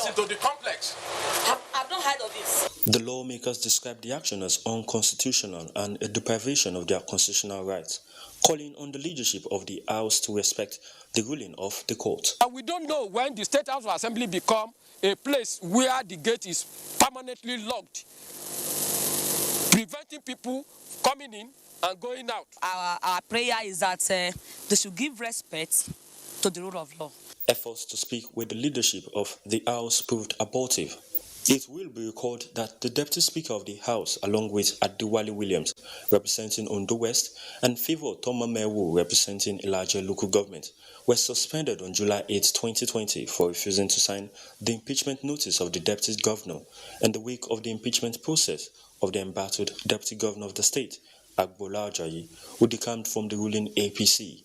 listen to the complex. I've not heard of it. The lawmakers described the action as unconstitutional and a deprivation of their constitutional rights, calling on the leadership of the House to respect the ruling of the court. We don't know when the State House of Assembly become a place where the gate is permanently locked, preventing people coming in and going out. Our prayer is that they should give respect to the rule of law. Efforts to speak with the leadership of the House proved abortive. It will be recalled that the Deputy Speaker of the House, along with Adewale Williams, representing Ondo West, and Favour Tomamewu, representing Ilaje local government, were suspended on July 8, 2020 for refusing to sign the impeachment notice of the Deputy Governor in the wake of the impeachment process of the embattled Deputy Governor of the state, Agbola Ajayi, who decamped from the ruling APC.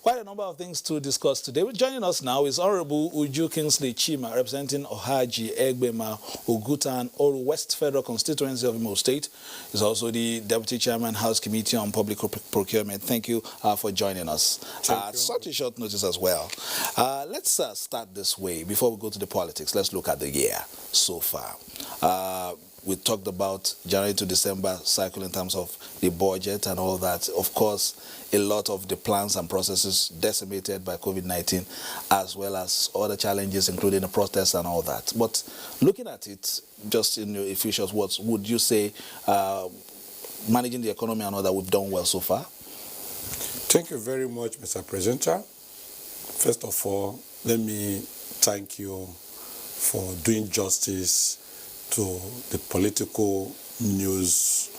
Quite a number of things to discuss today. Joining us now is Honorable Uju Kingsley Chima, representing Ohaji, Egbema, Oguta, and Oru West Federal Constituency of Imo State. He's also the Deputy Chairman, House Committee on Public Procurement. Thank you for joining us. Such a short notice as well. Let's start this way. Before we go to the politics, let's look at the year so far. We talked about January to December cycle in terms of the budget and all that. Of course, a lot of the plans and processes decimated by COVID-19, as well as other challenges, including the protests and all that. But looking at it, just in your official words, would you say managing the economy and all that we've done well so far? Thank you very much, Mr. Presenter. First of all, let me thank you for doing justice to the political news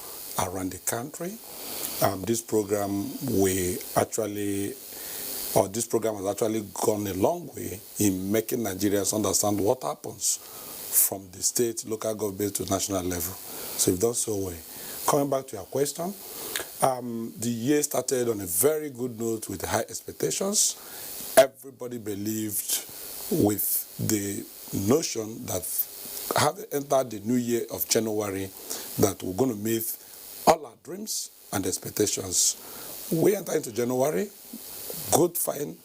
around the country. This program has actually gone a long way in making Nigerians understand what happens from the state, local government to national level. So you've done so well. Coming back to your question, the year started on a very good note with high expectations. Everybody believed with the notion that having entered the new year of January, that we're going to meet all our dreams and expectations. We enter into January, good, fine.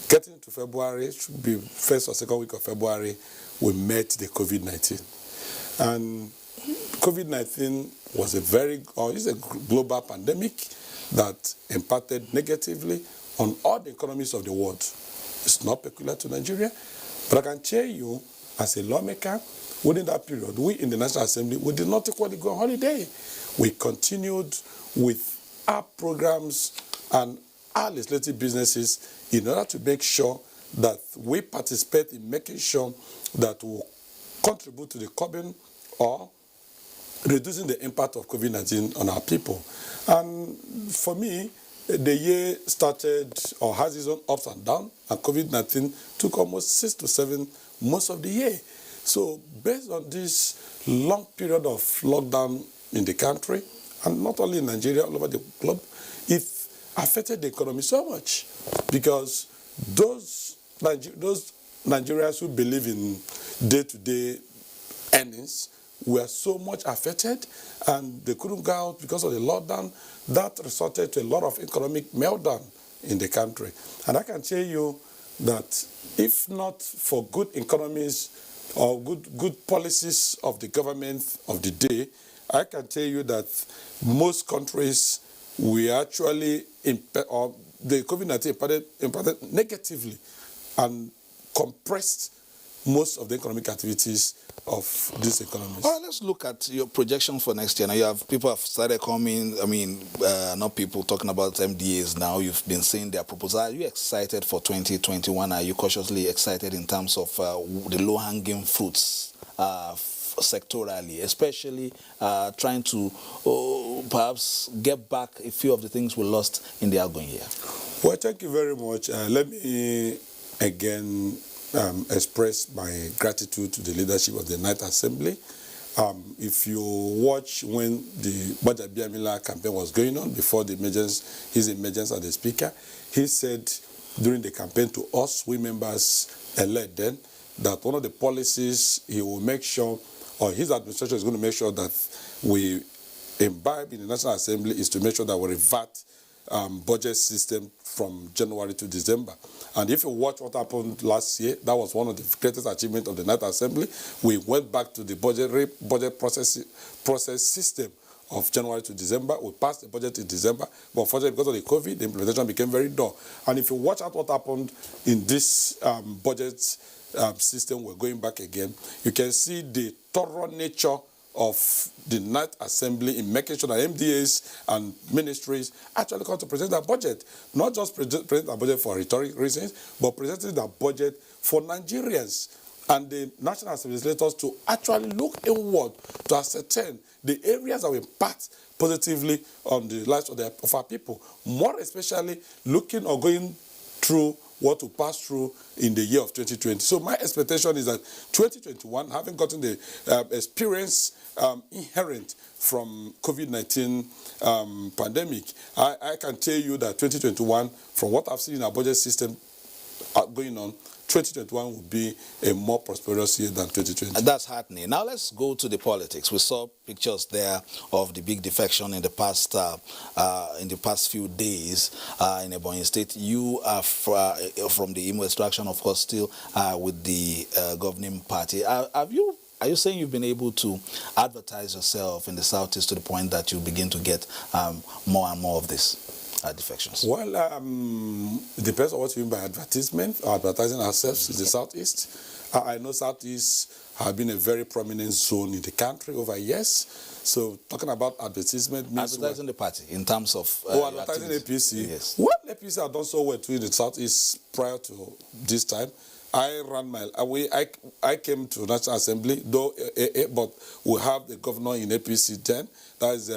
Getting into February, should be first or second week of February, we met the COVID-19. And COVID-19 was is a global pandemic that impacted negatively on all the economies of the world. It's not peculiar to Nigeria, but I can tell you, as a lawmaker, within that period, we in the National Assembly, we did not equally go on holiday. We continued with our programs and our legislative businesses in order to make sure that we participate in making sure that we contribute to the curbing or reducing the impact of COVID-19 on our people. And for me, the year started or has its own ups and downs, and COVID-19 took almost 6 to 7 months of the year. So based on this long period of lockdown in the country, and not only in Nigeria, all over the globe, it affected the economy so much because those Nigerians who believe in day-to-day earnings were so much affected, and they couldn't go out because of the lockdown. That resulted to a lot of economic meltdown in the country. And I can tell you that if not for good economies or good policies of the government of the day, I can tell you that most countries we actually the COVID-19 impacted negatively and compressed most of the economic activities of these economies. All right, let's look at your projection for next year. Now, people have started coming, not people talking about MDAs now. You've been saying their proposal. Are you excited for 2021? Are you cautiously excited in terms of the low-hanging fruits sectorally, especially trying to perhaps get back a few of the things we lost in the outgoing year? Well, thank you very much. Let me again express my gratitude to the leadership of the Night Assembly. If you watch when the Baja Biamila campaign was going on, before his emergence as the Speaker, he said during the campaign to us, we members elect then, that one of the policies he will make sure, or his administration is going to make sure that we imbibe in the National Assembly is to make sure that we revert budget system from January to December. And if you watch what happened last year, that was one of the greatest achievements of the National Assembly. We went back to the budget process system of January to December. We passed the budget in December, but unfortunately because of the COVID, the implementation became very dull. And if you watch out what happened in this budget system, we're going back again, you can see the thorough nature of the National Assembly in making sure that MDAs and ministries actually come to present their budget. Not just present their budget for rhetoric reasons, but presenting their budget for Nigerians. And the National Assembly legislators to actually look inward to ascertain the areas that will impact positively on the lives of our people. More especially looking or going through what to pass through in the year of 2020. So my expectation is that 2021, having gotten the experience inherent from COVID-19 pandemic, I can tell you that 2021, from what I've seen in our budget system going on, 2021 will be a more prosperous year than 2020. And that's heartening. Now let's go to the politics. We saw pictures there of the big defection in the past few days in Ebonyi State. You are from the Imo extraction, of course, still with the governing party. Are you saying you've been able to advertise yourself in the Southeast to the point that you begin to get more and more of this? Defections? Well, it depends on what you mean by advertisement or advertising ourselves in the Southeast. I know Southeast have been a very prominent zone in the country over years. So talking about advertisement means... Advertising the party in terms of... advertising APC. Yes. Well, APC have done so well too in the Southeast prior to this time. I came to National Assembly, though, but we have the governor in APC then. That is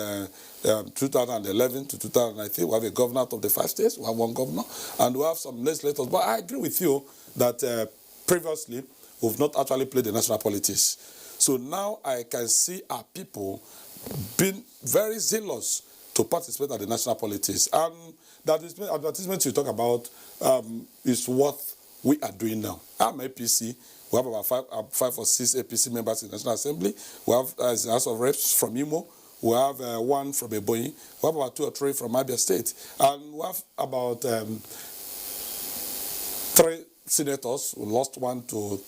2011 to 2019. We have a governor out of the 5 states. We have one governor. And we have some legislators. But I agree with you that previously we've not actually played the national politics. So now I can see our people being very zealous to participate at the national politics. And that advertisement you talk about is what we are doing now. I'm APC. We have about 5 or 6 APC members in the National Assembly. We have as House of Reps from Imo. We have 1 from Ebonyi. We have about 2 or 3 from Abia State. And we have about 3 senators. We lost 1 to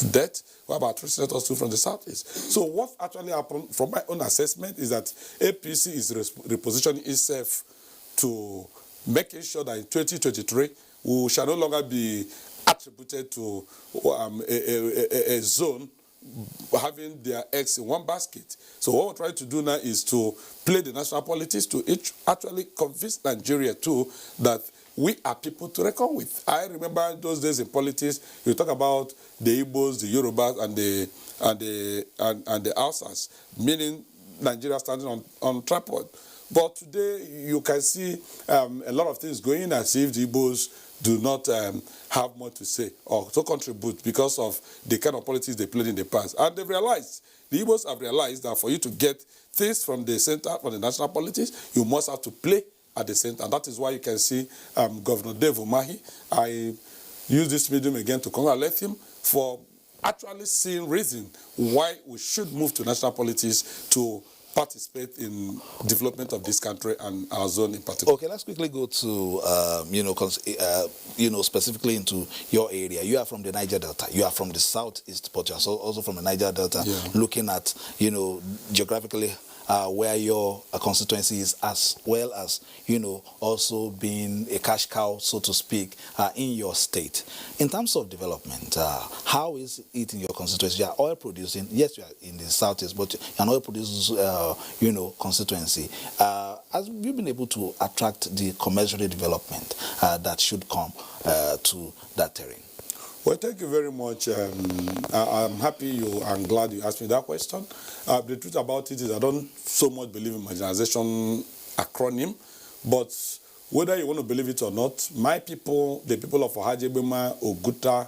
death. We have about 3 senators too from the Southeast. So what actually happened, from my own assessment, is that APC is repositioning itself to making sure that in 2023, we shall no longer be attributed to a zone having their eggs in one basket. So what we're trying to do now is to play the national politics to actually convince Nigeria too that we are people to reckon with. I remember those days in politics, you talk about the Igbos, the Yorubas, and the Hausas, meaning Nigeria standing on tripod. But today you can see a lot of things going as if the Igbos do not have much to say or to contribute because of the kind of politics they played in the past. And they've realized, the Igbos have realized that for you to get things from the center, from the national politics, you must have to play at the center. And that is why you can see Governor Dave Umahi. I use this medium again to congratulate him for actually seeing reason why we should move to national politics to participate in development of this country and our zone in particular. Okay, let's quickly go to, specifically into your area. You are from the Niger Delta. You are from the Southeast, but you are also from the Niger Delta. Yeah. Looking at, geographically where your constituency is, as well as, also being a cash cow, so to speak, in your state. In terms of development, how is it in your constituency? You are oil producing. Yes, you are in the Southeast, but you are an oil producing, constituency. Have you been able to attract the commensurate development that should come to that terrain? Well, thank you very much. I'm happy I'm glad you asked me that question. The truth about it is I don't so much believe in marginalization acronym, but whether you want to believe it or not, my people, the people of Ohajegbema, Oguta,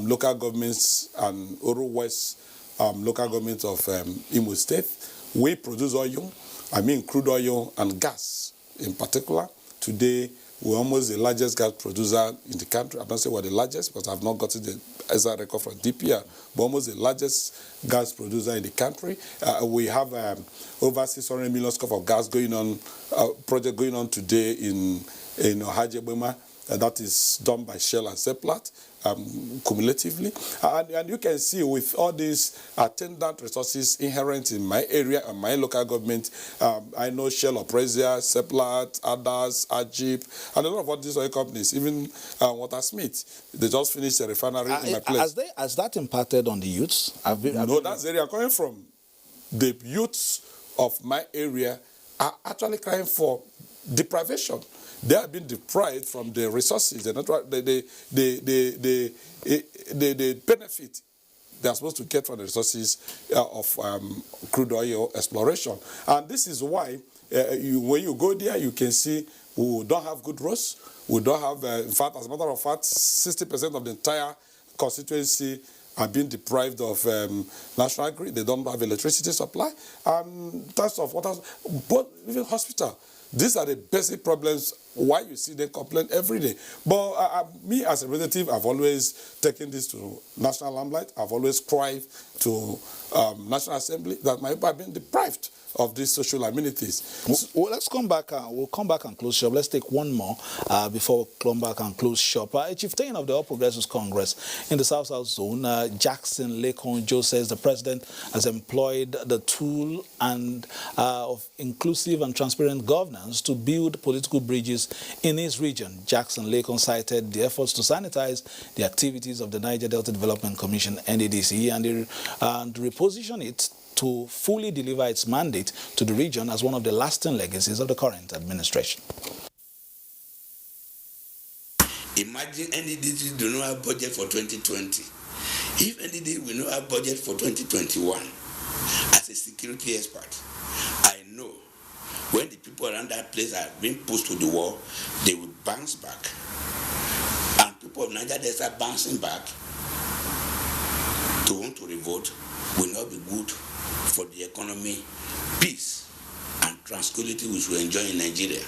local governments, and Oru West local governments of Imo State, we produce oil, crude oil and gas in particular. Today, we're almost the largest gas producer in the country. I don't say we're the largest because I've not gotten the exact record from DPR, but almost the largest gas producer in the country. We have over 600 million scoop of gas going on, project going on today in Abuja. That is done by Shell and Seplat cumulatively. And you can see with all these attendant resources inherent in my area and my local government, I know Shell, Opresia, Seplat, Adas, Ajip, and a lot of all these oil companies, even Watersmith, they just finished a refinery in my place. Has that impacted on the youths? No, that's the area I'm coming from. The youths of my area are actually crying for deprivation. They have been deprived from the resources, the benefit they are supposed to get from the resources of crude oil exploration. And this is why when you go there, you can see we don't have good roads. We don't have, in fact, as a matter of fact, 60% of the entire constituency are being deprived of national grid. They don't have electricity supply. And in terms of water, but even hospital. These are the basic problems why you see them complain every day. But me as a representative, I've always taken this to national limelight. I've always cried to National Assembly that my people have been deprived of these social amenities. Well, let's come back. We'll come back and close shop. Let's take one more before we come back and close shop. A chieftain of the All Progressives Congress in the South-South Zone, Jackson Lekonjo, says the president has employed the tool of inclusive and transparent governance to build political bridges in his region. Jackson Lekon cited the efforts to sanitize the activities of the Niger Delta Development Commission, NDDC, and reposition it to fully deliver its mandate to the region as one of the lasting legacies of the current administration. Imagine NDDC do not have budget for 2020. If NDDC will not have budget for 2021, as a security expert, I know when the people around that place are being pushed to the wall, they will bounce back. And people of Niger Delta are bouncing back to want to revolt will not be good for the economy, peace, and tranquility which we enjoy in Nigeria.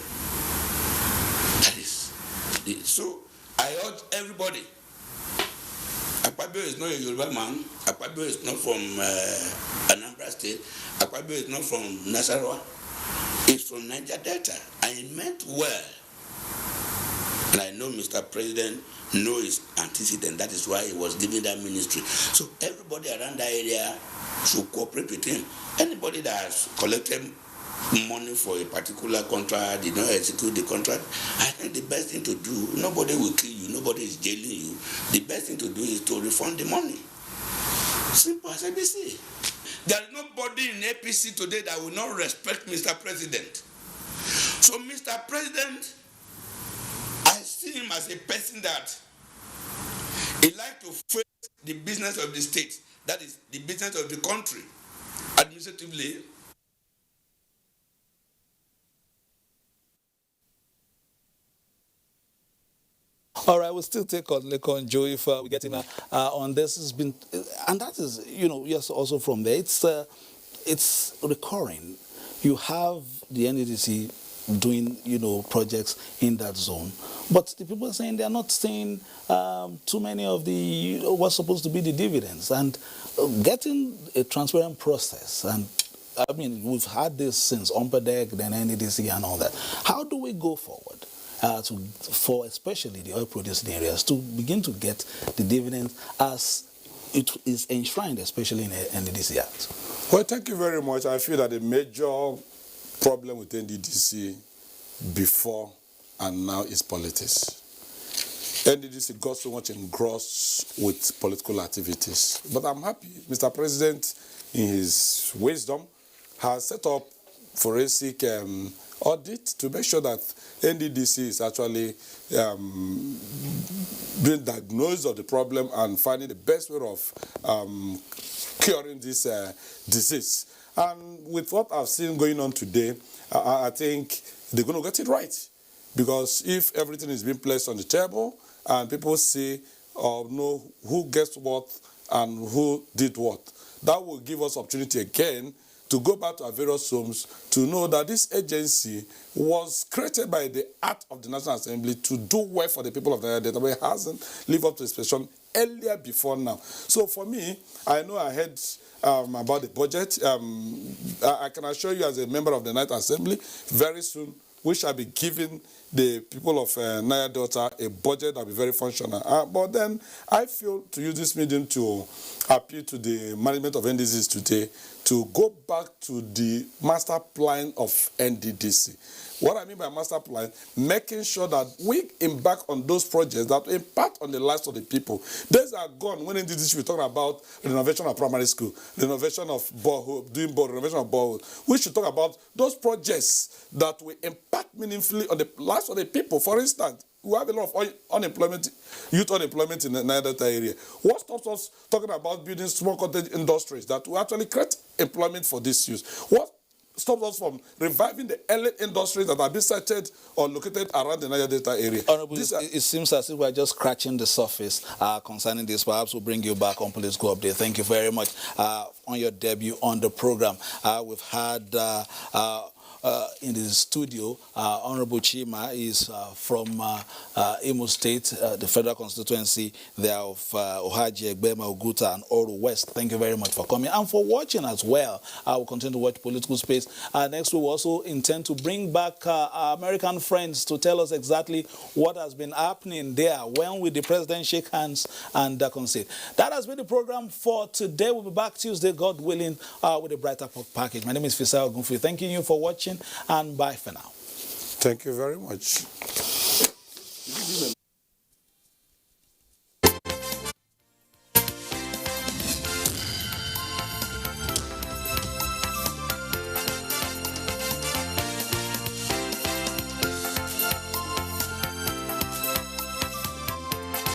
That is it. So I urge everybody. Akpabio is not a Yoruba man. Akpabio is not from Anambra State. Akpabio is not from Nasarawa. It's from Niger Delta. And he meant well. And I know Mr. President knows his antecedent. That is why he was given that ministry. So everybody around that area should cooperate with him. Anybody that has collected money for a particular contract, did not execute the contract, I think the best thing to do, nobody will kill you, nobody is jailing you. The best thing to do is to refund the money. Simple as ABC. There is nobody in APC today that will not respect Mr. President. So Mr. President, I see him as a person that he likes to face the business of the state. That is the business of the country, administratively. All right, we'll still take on Lekonjo if we get him on this. Has been, and that is, yes, also from there. It's recurring. You have the NDDC doing, projects in that zone, but the people are saying they are not seeing too many of the what's supposed to be the dividends, and getting a transparent process. And I mean, we've had this since Ompedec, then NDDC, and all that. How do we go forward? For especially the oil-producing areas to begin to get the dividends as it is enshrined, especially in the NDDC Act? Well, thank you very much. I feel that the major problem with NDDC before and now is politics. NDDC got so much engrossed with political activities. But I'm happy Mr. President, in his wisdom, has set up forensic audit to make sure that NDDC is actually being diagnosed of the problem and finding the best way of curing this disease. And with what I've seen going on today, I think they're going to get it right. Because if everything is being placed on the table and people see or know who gets what and who did what, that will give us opportunity again to go back to our various homes to know that this agency was created by the act of the National Assembly to do well for the people of Niger Delta, but it hasn't lived up to its expectation earlier before now. So for me, I know I heard about the budget. I can assure you as a member of the Niger Assembly, very soon we shall be giving the people of Niger Delta a budget that will be very functional. But then I feel to use this medium to appeal to the management of NDDC today to go back to the master plan of NDDC. What I mean by master plan, making sure that we embark on those projects that impact on the lives of the people. Days are gone when NDDC we talk about renovation of primary school, renovation of borehole, renovation of borehole. We should talk about those projects that will impact meaningfully on the lives of the people. For instance, we have a lot of unemployment, youth unemployment in the Niger Delta area. What stops us talking about building small cottage industries that will actually create employment for this youth? What stops us from reviving the early industries that have been sited or located around the Niger Delta area? Honorable, it seems as if we're just scratching the surface concerning this. Perhaps we'll bring you back on Political Update. Thank you very much on your debut on the program. We've had in the studio, Honorable Chima is from Imo State, the federal constituency there of Ohaji, Egbema, Oguta, and Oru West. Thank you very much for coming and for watching as well. We'll continue to watch Political Space. Next, we will also intend to bring back our American friends to tell us exactly what has been happening there. When will the president shake hands and concede? That has been the program for today. We'll be back Tuesday, God willing, with a brighter package. My name is Fisao Gunfu. Thanking you for watching, and bye for now. Thank you very much.